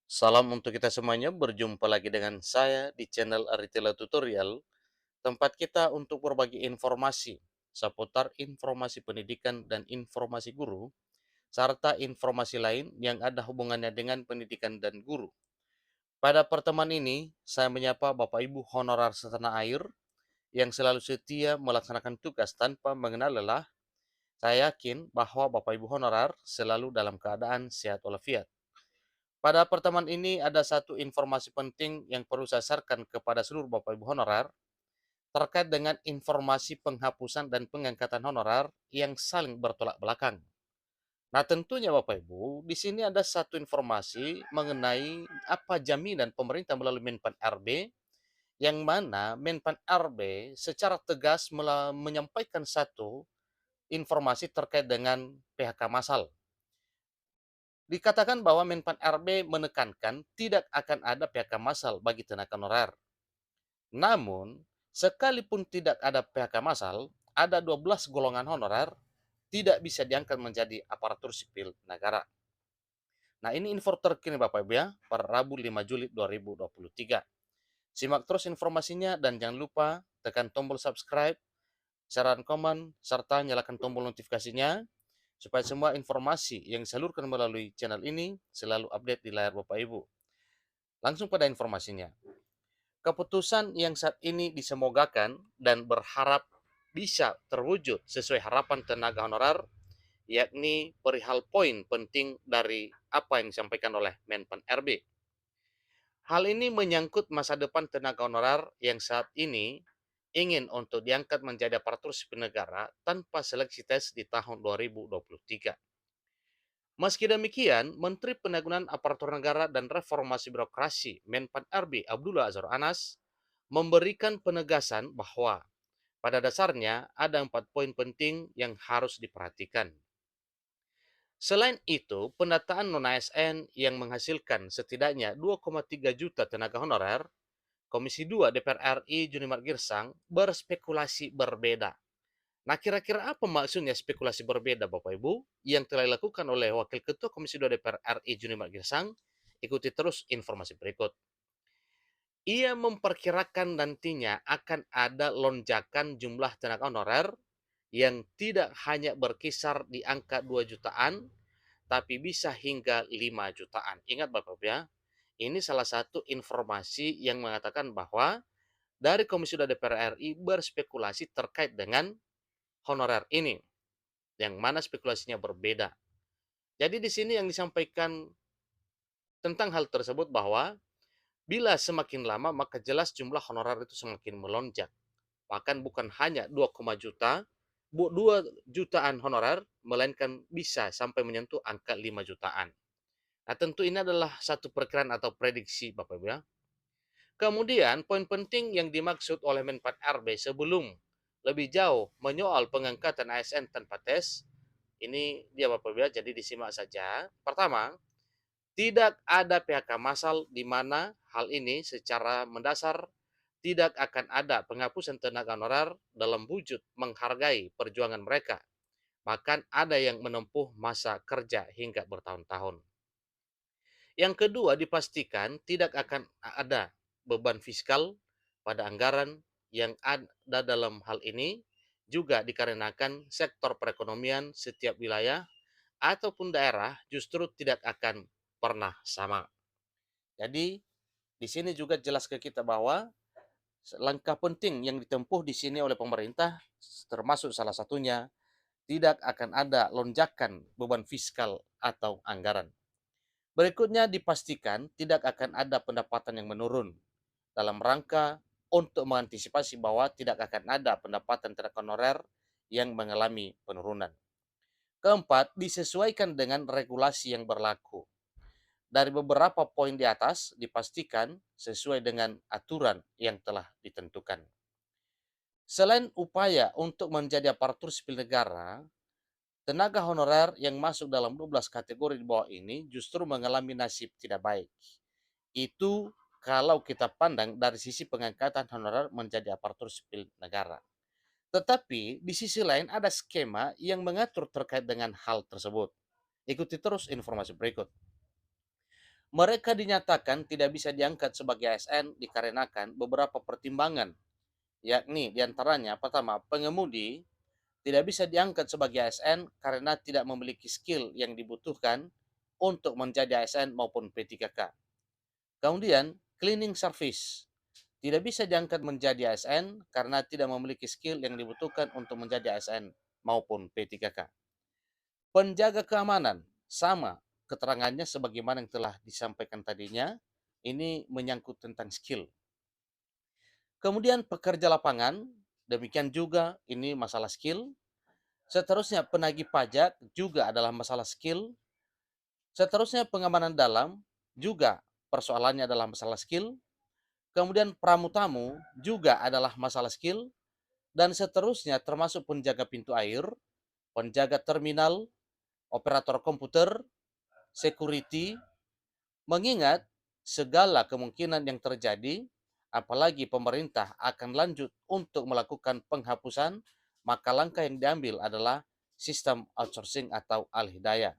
Salam untuk kita semuanya, berjumpa lagi dengan saya di channel Aritila Tutorial, tempat kita untuk berbagi informasi seputar informasi pendidikan dan informasi guru, serta informasi lain yang ada hubungannya dengan pendidikan dan guru. Pada pertemuan ini, saya menyapa Bapak Ibu honorer setanah air yang selalu setia melaksanakan tugas tanpa mengenal lelah. Saya yakin bahwa Bapak Ibu honorer selalu dalam keadaan sehat walafiat. Pada pertemuan ini ada satu informasi penting yang perlu saya sarankan kepada seluruh Bapak Ibu honorer terkait dengan informasi penghapusan dan pengangkatan honorer yang saling bertolak belakang. Nah, tentunya Bapak Ibu, di sini ada satu informasi mengenai apa jaminan pemerintah melalui Menpan RB, yang mana Menpan RB secara tegas menyampaikan satu informasi terkait dengan PHK massal. Dikatakan bahwa Menpan RB menekankan tidak akan ada PHK massal bagi tenaga honorer. Namun, sekalipun tidak ada PHK massal, ada 12 golongan honorer tidak bisa diangkat menjadi aparatur sipil negara. Nah, ini info terkini Bapak Ibu ya, per Rabu 5 Juli 2023. Simak terus informasinya dan jangan lupa tekan tombol subscribe, share dan komen, serta nyalakan tombol notifikasinya supaya semua informasi yang disalurkan melalui channel ini selalu update di layar Bapak Ibu. Langsung pada informasinya. Keputusan yang saat ini disemogakan dan berharap bisa terwujud sesuai harapan tenaga honorer, yakni perihal poin penting dari apa yang disampaikan oleh Menpan RB. Hal ini menyangkut masa depan tenaga honorer yang saat ini ingin untuk diangkat menjadi aparatur sipil negara tanpa seleksi tes di tahun 2023. Meski demikian, Menteri Penanggulangan Aparatur Negara dan Reformasi Birokrasi Menpan RB Abdullah Azhar Anas memberikan penegasan bahwa pada dasarnya ada 4 poin penting yang harus diperhatikan. Selain itu, pendataan non-ASN yang menghasilkan setidaknya 2,3 juta tenaga honorer, Komisi 2 DPR RI Junimat Girsang berspekulasi berbeda. Nah, kira-kira apa maksudnya spekulasi berbeda, Bapak Ibu, yang telah dilakukan oleh Wakil Ketua Komisi 2 DPR RI Junimat Girsang? Ikuti terus informasi berikut. Ia memperkirakan nantinya akan ada lonjakan jumlah tenaga honorer yang tidak hanya berkisar di angka 2 jutaan, tapi bisa hingga 5 jutaan. Ingat Bapak ya, ini salah satu informasi yang mengatakan bahwa dari Komisi 2 DPR RI berspekulasi terkait dengan honorer ini, yang mana spekulasinya berbeda. Jadi di sini yang disampaikan tentang hal tersebut bahwa bila semakin lama maka jelas jumlah honorer itu semakin melonjak. Bahkan bukan hanya 2, juta, 2 jutaan honorer, melainkan bisa sampai menyentuh angka 5 jutaan. Nah, tentu ini adalah satu perkiraan atau prediksi Bapak Ibu ya. Kemudian, poin penting yang dimaksud oleh Menpan RB sebelum lebih jauh menyoal pengangkatan ASN tanpa tes, ini dia Bapak Ibu ya, jadi disimak saja. Pertama, tidak ada PHK massal di mana hal ini secara mendasar tidak akan ada penghapusan tenaga honorer dalam wujud menghargai perjuangan mereka. Bahkan ada yang menempuh masa kerja hingga bertahun-tahun. Yang kedua, dipastikan tidak akan ada beban fiskal pada anggaran yang ada dalam hal ini, juga dikarenakan sektor perekonomian setiap wilayah ataupun daerah justru tidak akan pernah sama. Jadi di sini juga jelas ke kita bahwa langkah penting yang ditempuh di sini oleh pemerintah termasuk salah satunya tidak akan ada lonjakan beban fiskal atau anggaran. Berikutnya dipastikan tidak akan ada pendapatan yang menurun dalam rangka untuk mengantisipasi bahwa tidak akan ada pendapatan tenaga honorer yang mengalami penurunan. Keempat, disesuaikan dengan regulasi yang berlaku. Dari beberapa poin di atas dipastikan sesuai dengan aturan yang telah ditentukan. Selain upaya untuk menjadi aparatur sipil negara, tenaga honorer yang masuk dalam 12 kategori di bawah ini justru mengalami nasib tidak baik. Itu kalau kita pandang dari sisi pengangkatan honorer menjadi aparatur sipil negara. Tetapi di sisi lain ada skema yang mengatur terkait dengan hal tersebut. Ikuti terus informasi berikut. Mereka dinyatakan tidak bisa diangkat sebagai ASN dikarenakan beberapa pertimbangan, yakni diantaranya pertama, pengemudi tidak bisa diangkat sebagai ASN karena tidak memiliki skill yang dibutuhkan untuk menjadi ASN maupun P3K. Kemudian, cleaning service tidak bisa diangkat menjadi ASN karena tidak memiliki skill yang dibutuhkan untuk menjadi ASN maupun P3K. Penjaga keamanan sama keterangannya sebagaimana yang telah disampaikan tadinya, ini menyangkut tentang skill. Kemudian pekerja lapangan, demikian juga ini masalah skill. Seterusnya penagih pajak juga adalah masalah skill. Seterusnya pengamanan dalam juga persoalannya adalah masalah skill. Kemudian pramu-tamu juga adalah masalah skill. Dan seterusnya termasuk penjaga pintu air, penjaga terminal, operator komputer, security, mengingat segala kemungkinan yang terjadi, apalagi pemerintah akan lanjut untuk melakukan penghapusan, maka langkah yang diambil adalah sistem outsourcing atau alih daya.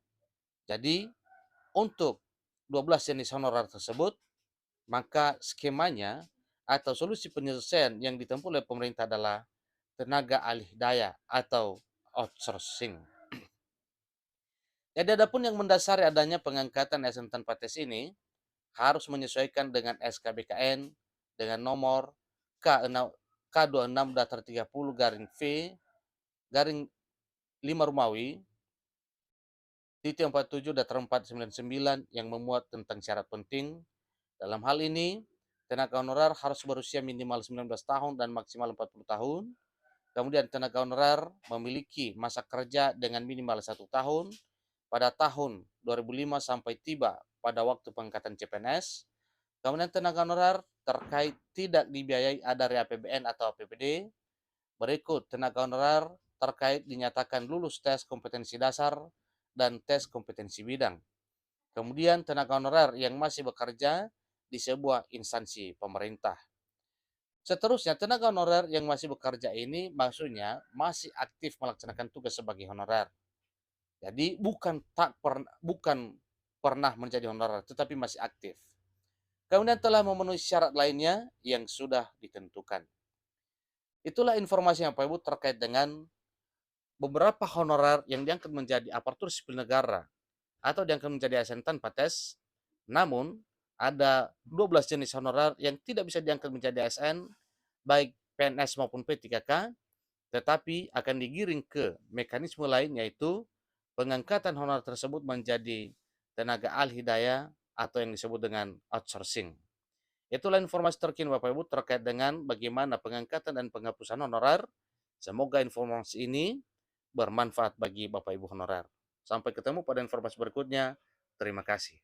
Jadi, untuk 12 jenis honorar tersebut, maka skemanya atau solusi penyelesaian yang ditempuh oleh pemerintah adalah tenaga alih daya atau outsourcing. Jadi adapun yang mendasari adanya pengangkatan ASN tanpa tes ini harus menyesuaikan dengan SKBKN dengan nomor K6, K26 Datar 30 garing V garing 5 Rumawi titik 47 Datar 499 yang memuat tentang syarat penting. Dalam hal ini, tenaga honorer harus berusia minimal 19 tahun dan maksimal 40 tahun. Kemudian tenaga honorer memiliki masa kerja dengan minimal 1 tahun pada tahun 2005 sampai tiba pada waktu pengangkatan CPNS. Kemudian tenaga honorer terkait tidak dibiayai dari APBN atau APBD. Berikut tenaga honorer terkait dinyatakan lulus tes kompetensi dasar dan tes kompetensi bidang. Kemudian tenaga honorer yang masih bekerja di sebuah instansi pemerintah. Seterusnya, tenaga honorer yang masih bekerja ini maksudnya masih aktif melaksanakan tugas sebagai honorer. Jadi bukan pernah menjadi honorer, tetapi masih aktif. Kemudian telah memenuhi syarat lainnya yang sudah ditentukan. Itulah informasi yang Bapak Ibu terkait dengan beberapa honorer yang diangkat menjadi aparatur sipil negara atau diangkat menjadi ASN tanpa tes. Namun, ada 12 jenis honorer yang tidak bisa diangkat menjadi ASN, baik PNS maupun P3K, tetapi akan digiring ke mekanisme lain, yaitu pengangkatan honorer tersebut menjadi tenaga alih daya atau yang disebut dengan outsourcing. Itulah informasi terkini Bapak Ibu terkait dengan bagaimana pengangkatan dan penghapusan honorer. Semoga informasi ini bermanfaat bagi Bapak Ibu honorer. Sampai ketemu pada informasi berikutnya. Terima kasih.